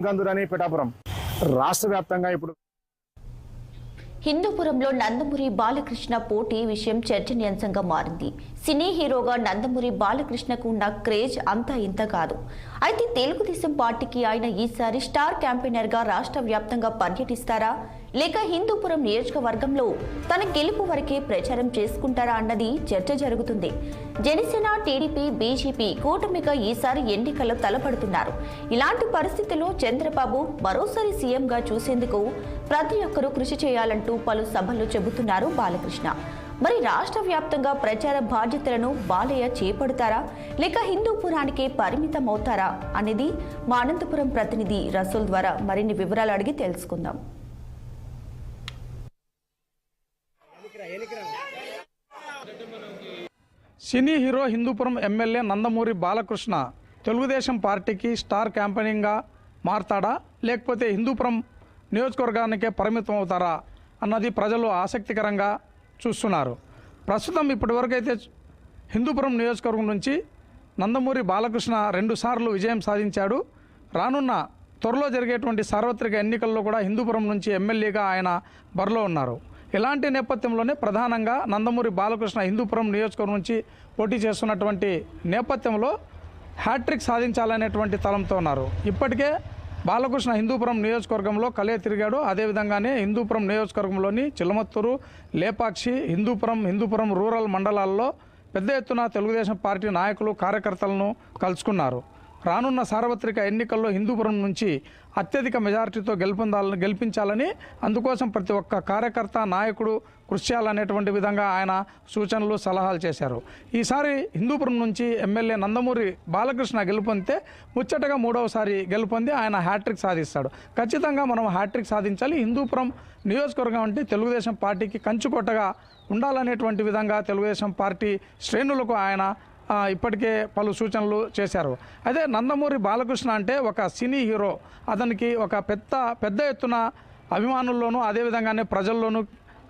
గంధురని పిఠాపురం రాష్ట్ర వ్యాప్తంగా ఇప్పుడు హిందూపురంలో నందమూరి బాలకృష్ణ పోటీ విషయం చర్చనీయాంశంగా మారింది. సినీ హీరోగా నందమూరి బాలకృష్ణకు ఉన్న క్రేజ్ అంతా ఇంత కాదు. అయితే తెలుగుదేశం పార్టీకి ఆయన ఈసారి స్టార్ క్యాంపెయినర్ గా రాష్ట్ర వ్యాప్తంగా పర్యటిస్తారా, లేక హిందూపురం నియోజకవర్గంలో తన గెలుపు వరకే ప్రచారం చేసుకుంటారా అన్నది చర్చ జరుగుతుంది. జనసేన, టీడీపీ, బీజేపీ కూటమిగా ఈసారి ఎన్నికల్లో తలపడుతున్నారు. ఇలాంటి పరిస్థితుల్లో చంద్రబాబు మరోసారి సీఎంగా చూసేందుకు ప్రతి ఒక్కరూ కృషి చేయాలంటూ పలు సభల్లో చెబుతున్నారు బాలకృష్ణ. మరి రాష్ట్ర వ్యాప్తంగా ప్రచార బాధ్యతలను బాలయ్య చేపడతారా, లేక హిందూపురానికే పరిమితం అవుతారా అనేది మా అనంతపురం ప్రతినిధి రసూల్ ద్వారా మరిన్ని వివరాలు అడిగి తెలుసుకుందాం. Cine hero Hindupuram MLA Nandamuri Balakrishna Telugu Desam పార్టీకి స్టార్ క్యాంపెయినింగ్గా మారతాడా, లేకపోతే హిందూపురం నియోజకవర్గానికే పరిమితం అవుతారా అన్నది ప్రజలు ఆసక్తికరంగా చూస్తున్నారు. ప్రస్తుతం ఇప్పటివరకు అయితే హిందూపురం నియోజకవర్గం నుంచి నందమూరి బాలకృష్ణ 2 సార్లు విజయం సాధించాడు. రానున్న త్వరలో జరిగేటువంటి సార్వత్రిక ఎన్నికల్లో కూడా హిందూపురం నుంచి ఎమ్మెల్యేగా ఆయన బరిలో ఉన్నారు. ఇలాంటి నేపథ్యంలోనే ప్రధానంగా నందమూరి బాలకృష్ణ హిందూపురం నియోజకవర్గం నుంచి పోటీ చేస్తున్నటువంటి నేపథ్యంలో హ్యాట్రిక్ సాధించాలనేటువంటి తలంతో ఉన్నారు. ఇప్పటికే బాలకృష్ణ హిందూపురం నియోజకవర్గంలో కలే తిరిగాడు. అదేవిధంగానే హిందూపురం నియోజకవర్గంలోని చిలమత్తూరు, లేపాక్షి, హిందూపురం రూరల్ మండలాల్లో పెద్ద ఎత్తున తెలుగుదేశం పార్టీ నాయకులు, కార్యకర్తలను కలుసుకున్నారు. రానున్న సార్వత్రిక ఎన్నికల్లో హిందూపురం నుంచి అత్యధిక మెజారిటీతో గెలిపించాలని, అందుకోసం ప్రతి ఒక్క కార్యకర్త, నాయకుడు కృషి చేయాలనేటువంటి విధంగా ఆయన సూచనలు, సలహాలు చేశారు. ఈసారి హిందూపురం నుంచి ఎమ్మెల్యే నందమూరి బాలకృష్ణ గెలుపొందితే ముచ్చటగా 3వసారి గెలుపొంది ఆయన హ్యాట్రిక్ సాధిస్తాడు. ఖచ్చితంగా మనం హ్యాట్రిక్ సాధించాలి. హిందూపురం నియోజకవర్గం అంటే తెలుగుదేశం పార్టీకి కంచుకోటగా ఉండాలనేటువంటి విధంగా తెలుగుదేశం పార్టీ శ్రేణులకు ఆయన ఇప్పటికే పలు సూచనలు చేశారు. అదే నందమూరి బాలకృష్ణ అంటే ఒక సినీ హీరో. అతనికి ఒక పెద్ద ఎత్తున అభిమానుల్లోనూ అదేవిధంగానే ప్రజల్లోనూ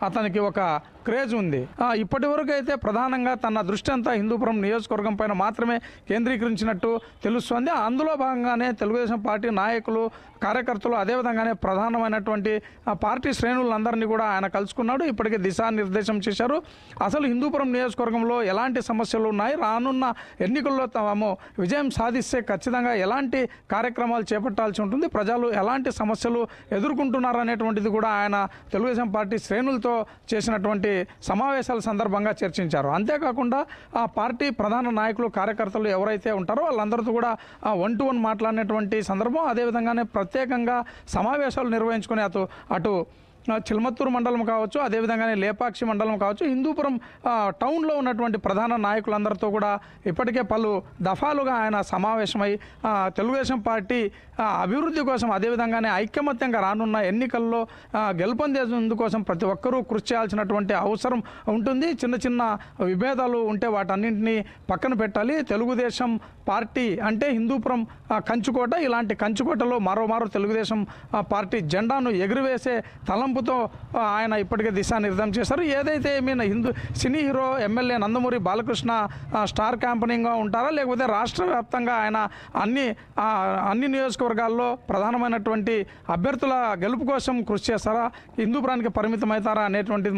అతనికి ఒక క్రేజ్ ఉంది. ఇప్పటి వరకు అయితే ప్రధానంగా తన దృష్టి అంతా హిందూపురం నియోజకవర్గం పైన మాత్రమే కేంద్రీకరించినట్టు తెలుస్తోంది. అందులో భాగంగానే తెలుగుదేశం పార్టీ నాయకులు, కార్యకర్తలు అదేవిధంగానే ప్రధానమైనటువంటి పార్టీ శ్రేణులందరినీ కూడా ఆయన కలుసుకున్నాడు. ఇప్పటికే దిశానిర్దేశం చేశారు. అసలు హిందూపురం నియోజకవర్గంలో ఎలాంటి సమస్యలు ఉన్నాయి, రానున్న ఎన్నికల్లో తాము విజయం సాధిస్తే ఖచ్చితంగా ఎలాంటి కార్యక్రమాలు చేపట్టాల్సి ఉంటుంది, ప్రజలు ఎలాంటి సమస్యలు ఎదుర్కొంటున్నారు అనేటువంటిది కూడా ఆయన తెలుగుదేశం పార్టీ శ్రేణులతో చేసినటువంటి సమావేశాల సందర్భంగా చర్చించారు. అంతేకాకుండా ఆ పార్టీ ప్రధాన నాయకులు, కార్యకర్తలు ఎవరైతే ఉంటారో వాళ్ళందరితో కూడా 1-to-1 మాట్లాడినటువంటి సందర్భం. అదేవిధంగానే ప్రత్యేకంగా సమావేశాలు నిర్వహించుకుని అటు చిలమత్తూరు మండలం కావచ్చు, అదేవిధంగానే లేపాక్షి మండలం కావచ్చు, హిందూపురం టౌన్లో ఉన్నటువంటి ప్రధాన నాయకులందరితో కూడా ఇప్పటికే పలు దఫాలుగా ఆయన సమావేశమై తెలుగుదేశం పార్టీ అభివృద్ధి కోసం అదేవిధంగానే ఐకమత్యంగా రానున్న ఎన్నికల్లో గెలుపొందేందుకోసం ప్రతి ఒక్కరూ కృషి చేయాల్సినటువంటి అవసరం ఉంటుంది. చిన్న విభేదాలు ఉంటే వాటన్నింటినీ పక్కన పెట్టాలి. తెలుగుదేశం పార్టీ అంటే హిందూపురం కంచుకోట. ఇలాంటి కంచుకోటలో మరోమారు తెలుగుదేశం పార్టీ జెండాను ఎగురవేసే తలంపుతో ఆయన ఇప్పటికే దిశానిర్దేశం చేశారు. ఏదైతే cine hero MLA Nandamuri Balakrishna star క్యాంపెయినింగ్గా ఉంటారా, లేకపోతే రాష్ట్ర వ్యాప్తంగా ఆయన అన్ని నియోజకవర్గాల్లో ప్రధానమైనటువంటి అభ్యర్థుల గెలుపు కోసం కృషి చేస్తారా, హిందూపురానికి పరిమితం అవుతారా అనేటువంటిది